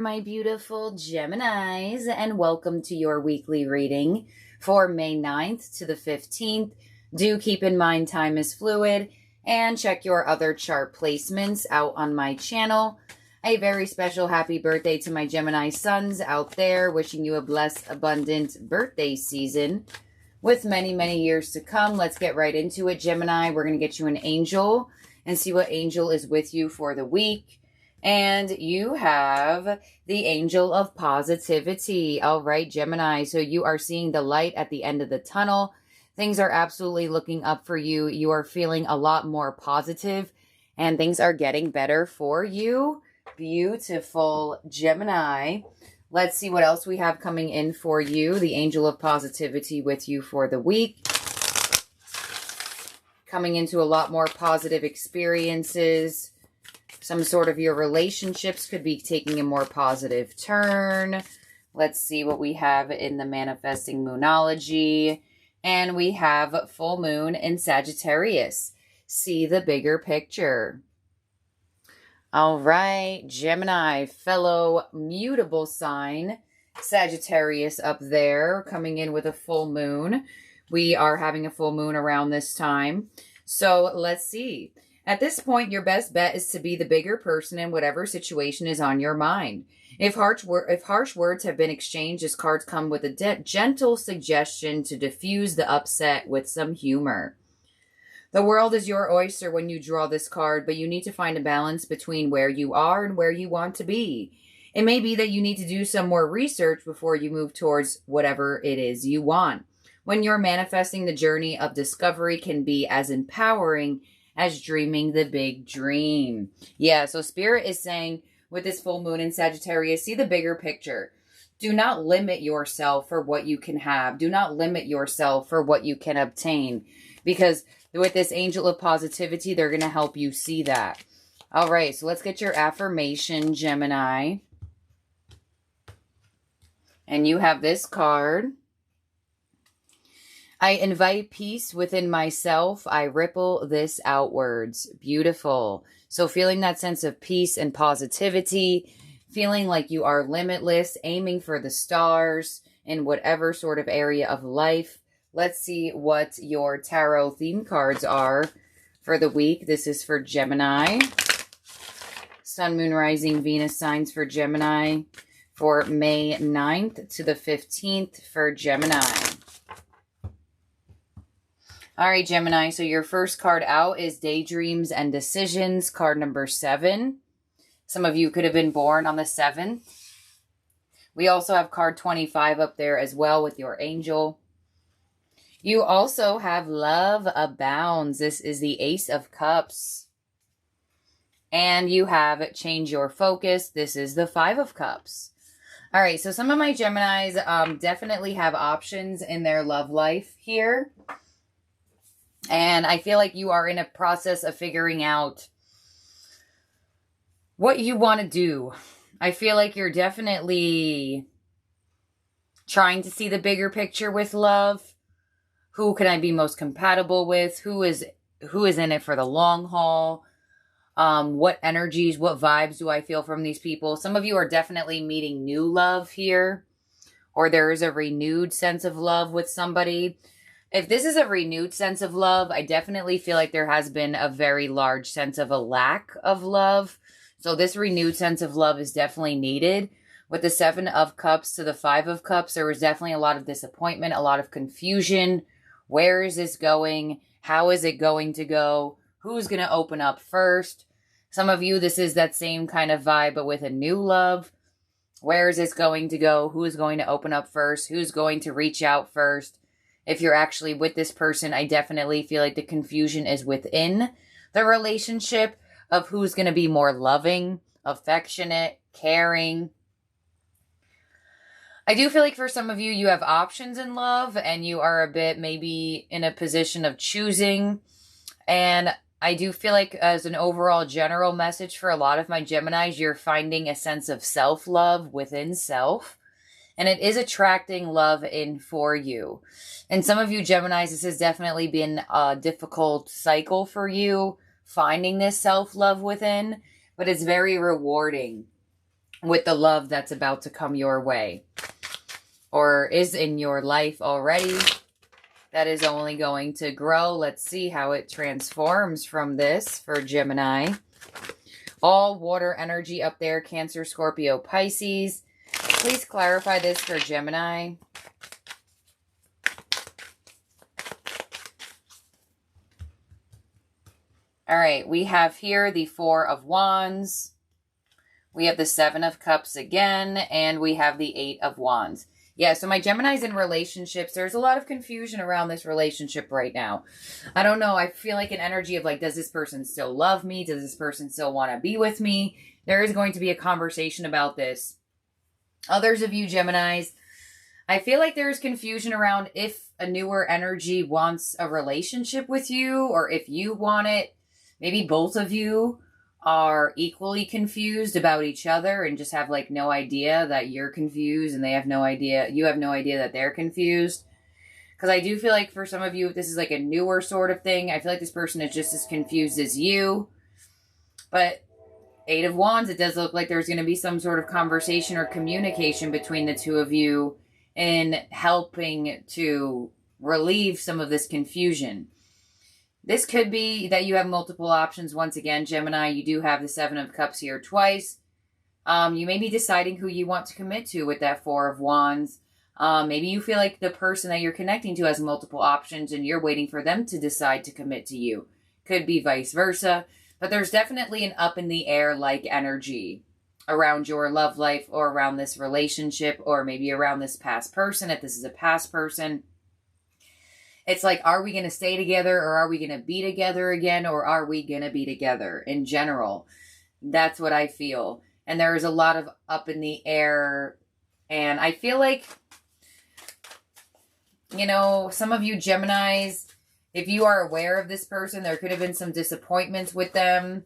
My beautiful Geminis, and welcome to your weekly reading for May 9th to the 15th. Do keep in mind time is fluid, and check your other chart placements out on my channel. A very special happy birthday to my Gemini sons out there, wishing you a blessed, abundant birthday season with many, many years to come. Let's get right into it, Gemini. We're going to get you an angel and see what angel is with you for the week. And you have the angel of positivity. All right, Gemini. So you are seeing the light at the end of the tunnel. Things are absolutely looking up for you. You are feeling a lot more positive and things are getting better for you. Beautiful, Gemini. Let's see what else we have coming in for you. The angel of positivity with you for the week. Coming into a lot more positive experiences. Some sort of your relationships could be taking a more positive turn. Let's see what we have in the manifesting moonology. And we have full moon in Sagittarius. See the bigger picture. All right, Gemini, fellow mutable sign, Sagittarius up there, coming in with a full moon. We are having a full moon around this time. So let's see. At this point, your best bet is to be the bigger person in whatever situation is on your mind. If harsh words have been exchanged, this cards come with a gentle suggestion to diffuse the upset with some humor. The world is your oyster when you draw this card, but you need to find a balance between where you are and where you want to be. It may be that you need to do some more research before you move towards whatever it is you want. When you're manifesting, the journey of discovery can be as empowering as dreaming the big dream. Yeah, so Spirit is saying with this full moon in Sagittarius, see the bigger picture. Do not limit yourself for what you can have. Do not limit yourself for what you can obtain. Because with this angel of positivity, they're going to help you see that. All right, so let's get your affirmation, Gemini. And you have this card. I invite peace within myself. I ripple this outwards. Beautiful. So feeling that sense of peace and positivity, feeling like you are limitless, aiming for the stars in whatever sort of area of life. Let's see what your tarot theme cards are for the week. This is for Gemini. Sun, Moon, Rising, Venus signs for Gemini for May 9th to the 15th for Gemini. All right, Gemini, so your first card out is Daydreams and Decisions, card number 7. Some of you could have been born on the 7th. We also have card 25 up there as well with your angel. You also have Love Abounds. This is the Ace of Cups. And you have Change Your Focus. This is the 5 of Cups. All right, so some of my Geminis definitely have options in their love life here. And I feel like you are in a process of figuring out what you want to do. I feel like you're definitely trying to see the bigger picture with love. Who can I be most compatible with? Who is in it for the long haul? What energies, what vibes do I feel from these people? Some of you are definitely meeting new love here. Or there is a renewed sense of love with somebody. If this is a renewed sense of love, I definitely feel like there has been a very large sense of a lack of love. So this renewed sense of love is definitely needed. With the 7 of Cups to the 5 of Cups, there was definitely a lot of disappointment, a lot of confusion. Where is this going? How is it going to go? Who's going to open up first? Some of you, this is that same kind of vibe, but with a new love. Where is this going to go? Who is going to open up first? Who's going to reach out first? If you're actually with this person, I definitely feel like the confusion is within the relationship of who's going to be more loving, affectionate, caring. I do feel like for some of you, you have options in love and you are a bit maybe in a position of choosing. And I do feel like as an overall general message for a lot of my Geminis, you're finding a sense of self-love within self. And it is attracting love in for you. And some of you Geminis, this has definitely been a difficult cycle for you, finding this self-love within, but it's very rewarding. with the love that's about to come your way or is in your life already. That is only going to grow. Let's see how it transforms from this for Gemini. All water energy up there, Cancer, Scorpio, Pisces. Please clarify this for Gemini. All right, we have here the Four of Wands. We have the Seven of Cups again, and we have the Eight of Wands. Yeah, so my Gemini's in relationships. There's a lot of confusion around this relationship right now. I don't know. I feel like an energy of like, does this person still love me? Does this person still want to be with me? There is going to be a conversation about this. Others of you Geminis, I feel like there's confusion around if a newer energy wants a relationship with you or if you want it. Maybe both of you are equally confused about each other and just have like no idea that you're confused and they have no idea, you have no idea that they're confused. Because I do feel like for some of you, if this is like a newer sort of thing, I feel like this person is just as confused as you. But Eight of Wands, it does look like there's going to be some sort of conversation or communication between the two of you in helping to relieve some of this confusion. This could be that you have multiple options. Once again, Gemini, you do have the Seven of Cups here twice. You may be deciding who you want to commit to with that Four of Wands. Maybe you feel like the person that you're connecting to has multiple options and you're waiting for them to decide to commit to you. Could be vice versa. But there's definitely an up in the air like energy around your love life or around this relationship or maybe around this past person if this is a past person. It's like, are we going to stay together or are we going to be together again or are we going to be together in general? That's what I feel. And there is a lot of up in the air. And I feel like, you know, some of you Geminis, if you are aware of this person, there could have been some disappointments with them.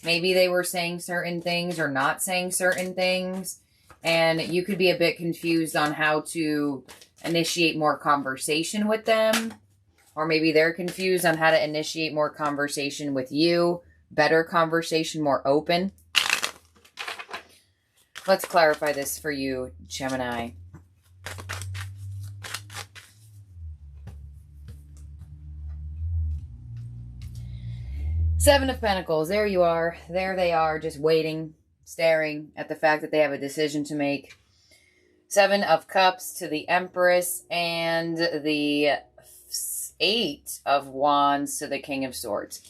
Maybe they were saying certain things or not saying certain things. And you could be a bit confused on how to initiate more conversation with them. Or maybe they're confused on how to initiate more conversation with you. Better conversation, more open. Let's clarify this for you, Gemini. Seven of Pentacles. There you are. There they are, just waiting, staring at the fact that they have a decision to make. Seven of Cups to the Empress and the Eight of Wands to the King of Swords.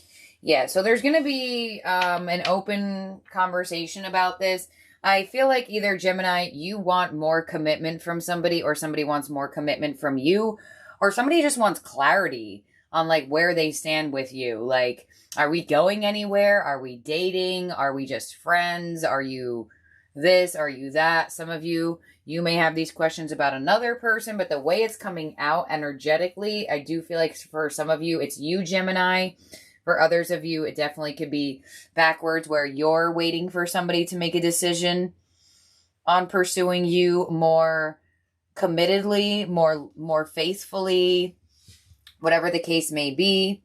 Yeah, so there's going to be an open conversation about this. I feel like either Gemini, you want more commitment from somebody or somebody wants more commitment from you or somebody just wants clarity on like where they stand with you. Like, are we going anywhere? Are we dating? Are we just friends? Are you this? Are you that? Some of you, you may have these questions about another person, but the way it's coming out energetically, I do feel like for some of you, it's you, Gemini. For others of you, it definitely could be backwards where you're waiting for somebody to make a decision on pursuing you more committedly, more faithfully, whatever the case may be.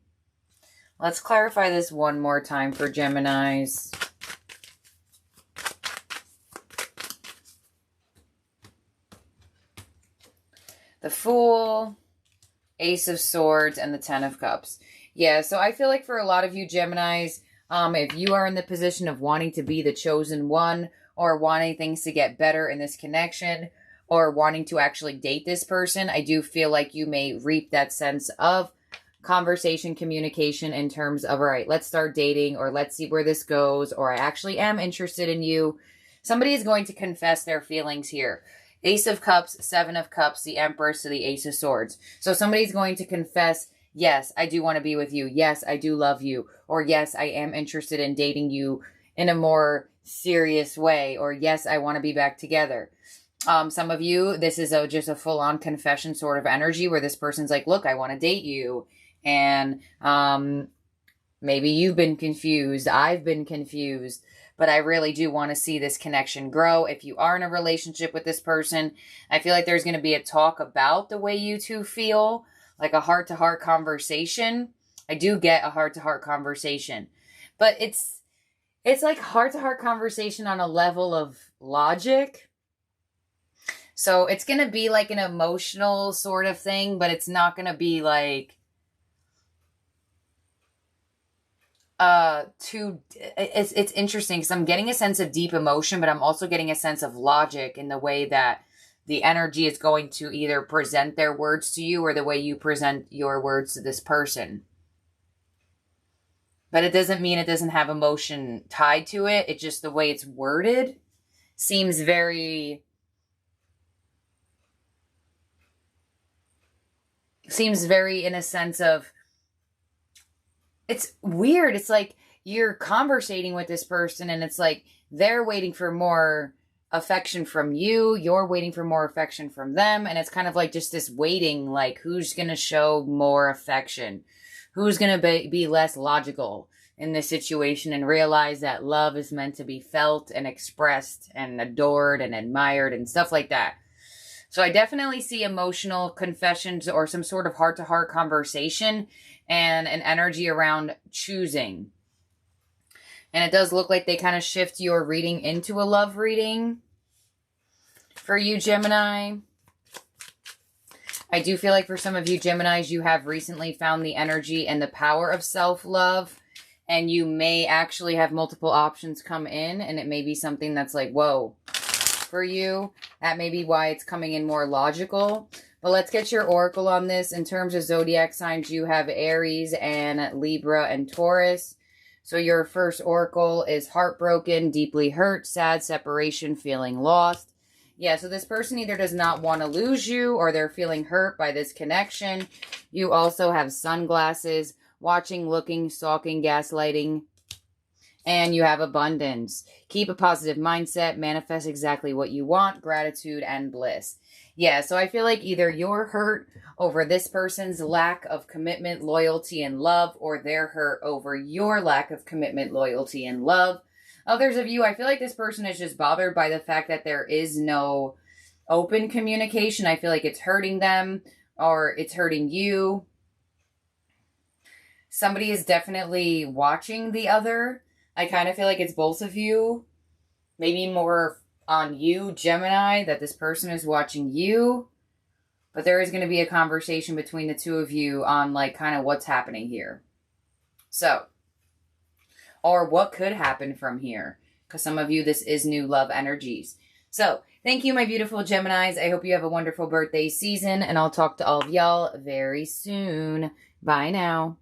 Let's clarify this one more time for Geminis. The Fool, Ace of Swords, and the Ten of Cups. Yeah, so I feel like for a lot of you Geminis, if you are in the position of wanting to be the chosen one or wanting things to get better in this connection or wanting to actually date this person, I do feel like you may reap that sense of conversation, communication in terms of, all right, let's start dating or let's see where this goes or I actually am interested in you. Somebody is going to confess their feelings here. Ace of Cups, Seven of Cups, the Empress to the Ace of Swords. So somebody's going to confess, yes, I do want to be with you. Yes, I do love you. Or yes, I am interested in dating you in a more serious way. Or yes, I want to be back together. Some of you, this is just a full-on confession sort of energy where this person's like, look, I want to date you. And maybe you've been confused. I've been confused. But I really do want to see this connection grow. If you are in a relationship with this person, I feel like there's going to be a talk about the way you two feel, like a heart-to-heart conversation. I do get a heart-to-heart conversation. But it's It's like heart-to-heart conversation on a level of logic. So it's going to be like an emotional sort of thing, but it's not going to be like it's interesting because I'm getting a sense of deep emotion, but I'm also getting a sense of logic in the way that the energy is going to either present their words to you or the way you present your words to this person. But it doesn't mean it doesn't have emotion tied to it. It's just the way it's worded seems very in a sense of, it's weird. It's like you're conversating with this person and it's like they're waiting for more affection from you. You're waiting for more affection from them. And it's kind of like just this waiting, like who's going to show more affection? Who's going to be less logical in this situation and realize that love is meant to be felt and expressed and adored and admired and stuff like that. So I definitely see emotional confessions or some sort of heart-to-heart conversation and an energy around choosing. And it does look like they kind of shift your reading into a love reading for you, Gemini. I do feel like for some of you Geminis, you have recently found the energy and the power of self-love. And you may actually have multiple options come in. And it may be something that's like, whoa, for you. That may be why it's coming in more logical. But let's get your oracle on this. In terms of zodiac signs, you have Aries and Libra and Taurus. So your first oracle is heartbroken, deeply hurt, sad, separation, feeling lost. Yeah, so this person either does not want to lose you or they're feeling hurt by this connection. You also have sunglasses, watching, looking, stalking, gaslighting. And you have abundance. Keep a positive mindset, manifest exactly what you want, gratitude and bliss. Yeah, so I feel like either you're hurt over this person's lack of commitment, loyalty, and love, or they're hurt over your lack of commitment, loyalty, and love. Others of you, I feel like this person is just bothered by the fact that there is no open communication. I feel like it's hurting them or it's hurting you. Somebody is definitely watching the other. I kind of feel like it's both of you. Maybe more on you, Gemini, that this person is watching you. But there is going to be a conversation between the two of you on like kind of what's happening here. So, or what could happen from here. Because some of you, this is new love energies. So, thank you, my beautiful Geminis. I hope you have a wonderful birthday season. And I'll talk to all of y'all very soon. Bye now.